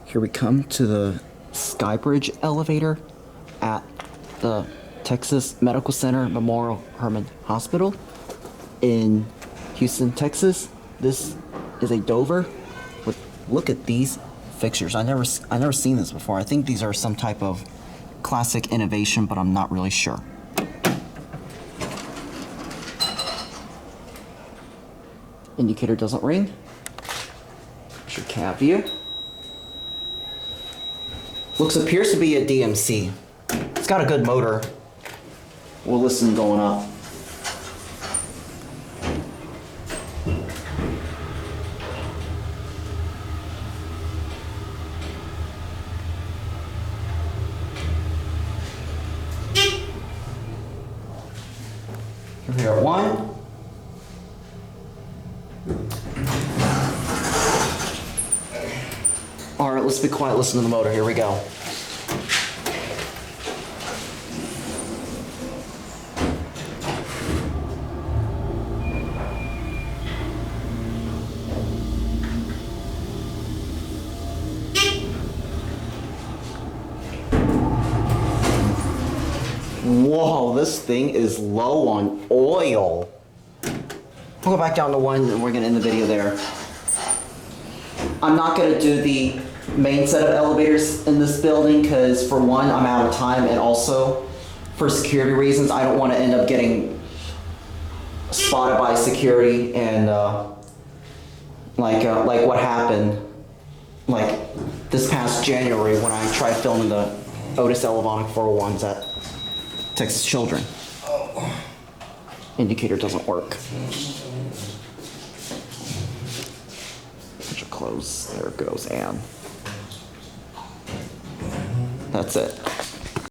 Here we come to the Skybridge elevator at the Texas Medical Center Memorial Hermann Hospital in Houston, Texas. This is a Dover. Look at these fixtures. I never seen this before. I think these are some type of classic innovation, but I'm not really sure. Indicator doesn't ring. Here's your cab view. Appears to be a DMC. It's got a good motor. We'll listen going up. Here we are, 1. All right, let's be quiet, listen to the motor. Here we go. Whoa, this thing is low on oil. We'll go back down to 1 and we're gonna end the video there. I'm not gonna do the main set of elevators in this building because for one, I'm out of time, and also for security reasons, I don't want to end up getting spotted by security and like what happened like this past January when I tried filming the Otis Elevonic 401s at Texas Children. Indicator doesn't work. Close. There it goes, and that's it.